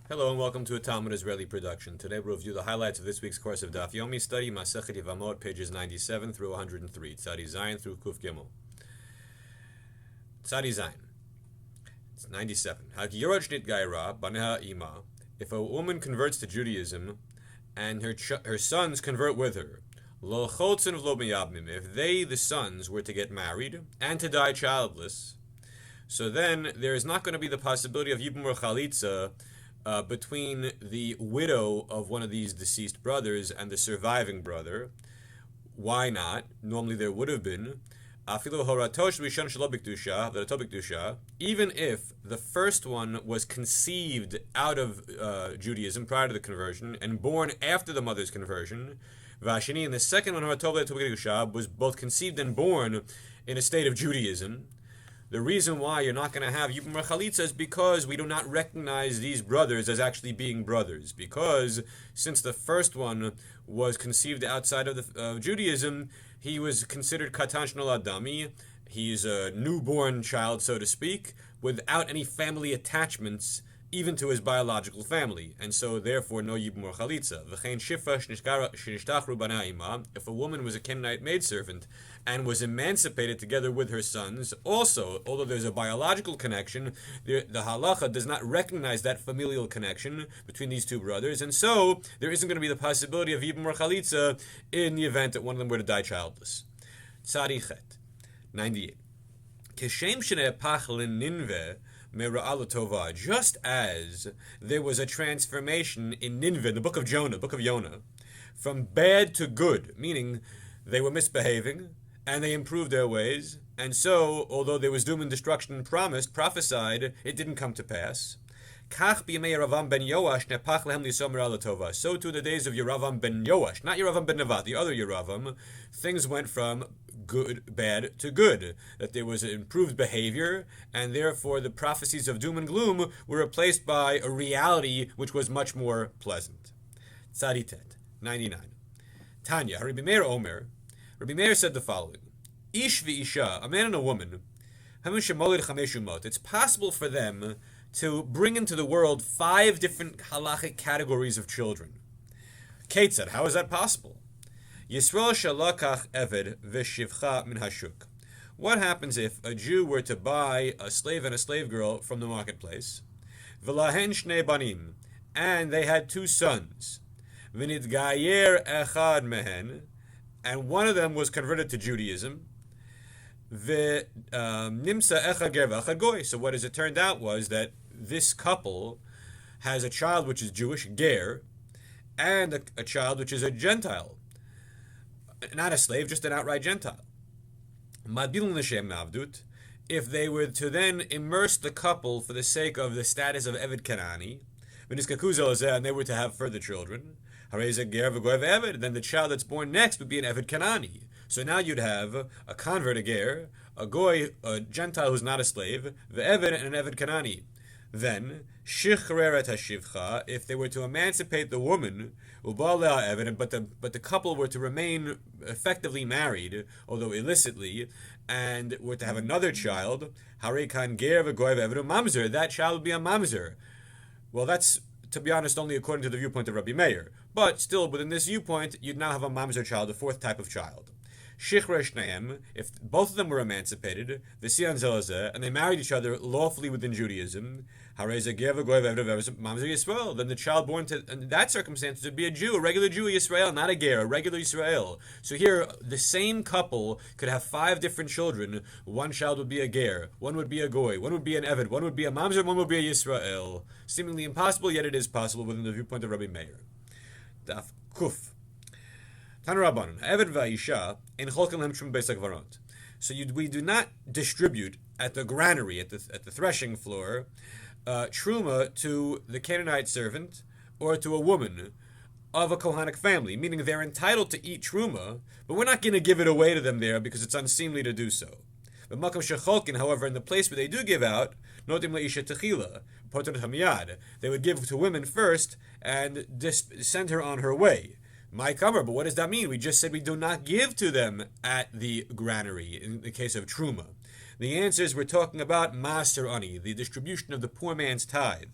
Hello and welcome to a Talmud Israeli production. Today we'll review the highlights of this week's course of Daf Yomi study, Masechet Yevamot, pages 97 through 103, Tzadi Zayin through Kuf Gimel. Tzadi Zayin. It's 97. If a woman converts to Judaism and her sons convert with her, if they, the sons, were to get married and to die childless, so then there is not going to be the possibility of Yibum or Chalitza between the widow of one of these deceased brothers and the surviving brother. Why not? Normally there would have been. Even if the first one was conceived out of Judaism prior to the conversion and born after the mother's conversion, and the second one was both conceived and born in a state of Judaism, the reason why you're not going to have Yibum Chalitza is because we do not recognize these brothers as actually being brothers. Because since the first one was conceived outside of Judaism, he was considered Katan Shnol Adami. He's a newborn child, so to speak, without any family attachments, even to his biological family, and so therefore no Yibum or Chalitza. If a woman was a Canaanite maidservant and was emancipated together with her sons, also, although there's a biological connection, the halacha does not recognize that familial connection between these two brothers, and so there isn't going to be the possibility of Yibum or Chalitza in the event that one of them were to die childless. Tzadi Chet, 98. Keshem shenepach leninveh, just as there was a transformation in Nineveh, the book of Jonah, from bad to good, meaning they were misbehaving and they improved their ways, and so, although there was doom and destruction prophesied, it didn't come to pass. So too the days of Yeravam ben Yoash, not Yeravam ben Nevat, the other Yeravam, things went from bad to good, that there was improved behavior, and therefore the prophecies of doom and gloom were replaced by a reality which was much more pleasant. Tzaditet, 99. Tanya, Rabbi Meir Omer, Rabbi Meir said the following: Ish v'isha, a man and a woman, it's possible for them to bring into the world 5 different halachic categories of children. Kate said, how is that possible? Yisrael shalakach eved v'shivcha min hashuk. What happens if a Jew were to buy a slave and a slave girl from the marketplace? V'lahen shnei banim, and they had 2 sons. V'nidgayer echad mehen, and one of them was converted to Judaism. V'nimsa echad ger v'echad goy. So what it turned out was that this couple has a child which is Jewish, ger, and a child which is a Gentile. Not a slave, just an outright Gentile. If they were to then immerse the couple for the sake of the status of Eved Kanani, and they were to have further children, then the child that's born next would be an Eved Kanani. So now you'd have a convert, a ger, a goy, a Gentile who's not a slave, the Eved and an Eved Kanani. Then, shichreret hashivcha, if they were to emancipate the woman, but the couple were to remain effectively married, although illicitly, and were to have another child, harekan ger v'goy v'eved mamzer, that child would be a mamzer. Well, that's, to be honest, only according to the viewpoint of Rabbi Meir. But still, within this viewpoint, you'd now have a mamzer child, a 4th type of child. Shichresh Naem, if both of them were emancipated, V'sian zelazeh, and they married each other lawfully within Judaism, Hareza Geva Goy Mamzer Yisrael, then the child born to in that circumstance would be a Jew, a regular Jew Yisrael, not a ger, a regular Yisrael. So here, the same couple could have 5 different children. One child would be a ger, one would be a goy, one would be an eved, one would be a mamzer, one would be a Yisrael. Seemingly impossible, yet it is possible within the viewpoint of Rabbi Meir. Daf Kuf. So we do not distribute at the granary, at the threshing floor, truma to the Canaanite servant or to a woman of a Kohanic family, meaning they're entitled to eat truma, but we're not going to give it away to them there because it's unseemly to do so. But makam shecholkin, however, in the place where they do give out, notim leisha techila, poton hamiyad, they would give to women first and send her on her way. My cover, but what does that mean? We just said we do not give to them at the granary in the case of truma. The answer is we're talking about master ani, the distribution of the poor man's tithe.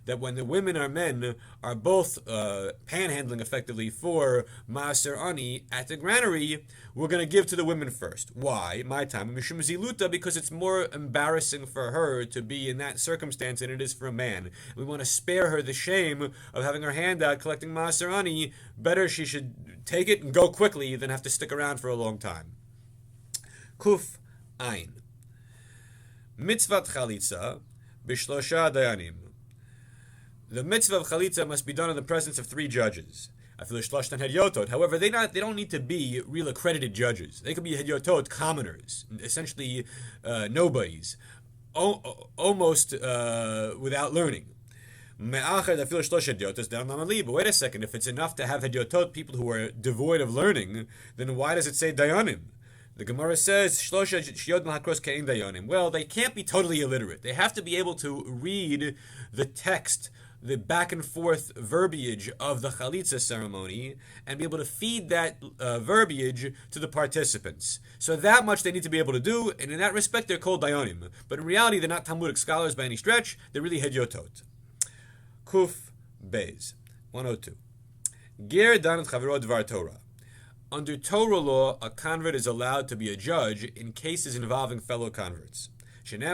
that when the women or men are both panhandling effectively for Maaser Ani at the granary, we're going to give to the women first. Why? My time. Mishum Ziluta, because it's more embarrassing for her to be in that circumstance than it is for a man. We want to spare her the shame of having her hand out collecting Maaser Ani. Better she should take it and go quickly than have to stick around for a long time. Kuf Ein. Mitzvat Chalitza Bishlosha Dayanim. The mitzvah of Chalitza must be done in the presence of 3 judges. However, they don't need to be real accredited judges. They could be hedyotot, commoners, essentially nobodies, almost without learning. But wait a second, if it's enough to have hedyotot, people who are devoid of learning, then why does it say dayanim? The Gemara says, well, they can't be totally illiterate. They have to be able to read the text, the back and forth verbiage of the Chalitza ceremony, and be able to feed that verbiage to the participants. So that much they need to be able to do, and in that respect they're called dayanim. But in reality they're not Talmudic scholars by any stretch, they're really hedyotot. Kuf Beis 102. Ger dan chavero dvar Torah. Under Torah law, a convert is allowed to be a judge in cases involving fellow converts. So the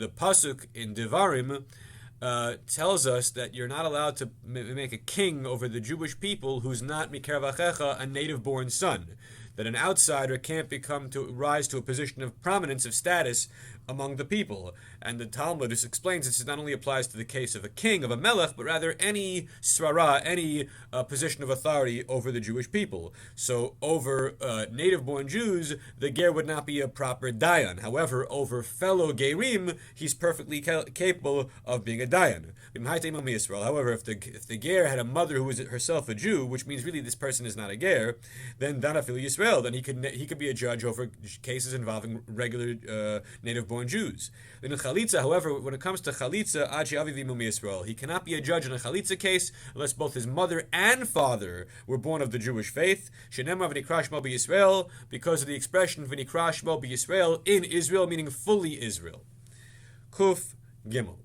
pasuk in Devarim tells us that you're not allowed to make a king over the Jewish people who's not Mikerav Achecha, a native-born son. That an outsider can't rise to a position of prominence, of status among the people. And the Talmud explains this not only applies to the case of a king, of a melech, but rather any svara, any position of authority over the Jewish people. So over native-born Jews, the ger would not be a proper dayan. However, over fellow gerim, he's perfectly capable of being a dayan. However, if the ger had a mother who was herself a Jew, which means really this person is not a ger, then danafil Yisrael, then he could be a judge over cases involving regular native-born Jews. In a chalitza, however, when it comes to chalitza, achi avivimu Yisrael, he cannot be a judge in a chalitza case unless both his mother and father were born of the Jewish faith. Shenemar v'nikra shmo b'Yisrael, because of the expression v'nikra shmo b'Yisrael, in Israel, meaning fully Israel. Kuf Gimel.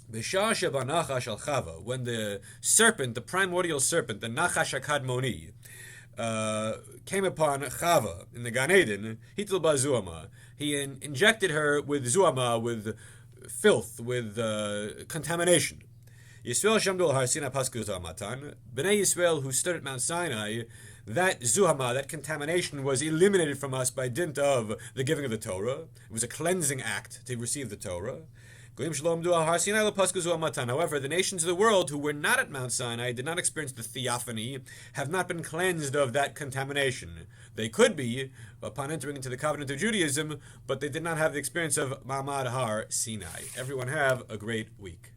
B'shah sheba nachash al Chava, when the serpent, the primordial serpent, the Nachash HaKadmoni, came upon Chava in the Gan Eden, Hitul ba Zuama. He injected her with Zuama, with filth, with contamination. Yisrael Shamdul Har Sinai Pasku Zuhamatan. Bnei Yisrael who stood at Mount Sinai, that Zuhama, that contamination was eliminated from us by dint of the giving of the Torah. It was a cleansing act to receive the Torah. However, the nations of the world who were not at Mount Sinai, did not experience the theophany, have not been cleansed of that contamination. They could be, upon entering into the covenant of Judaism, but they did not have the experience of Ma'amad Har Sinai. Everyone have a great week.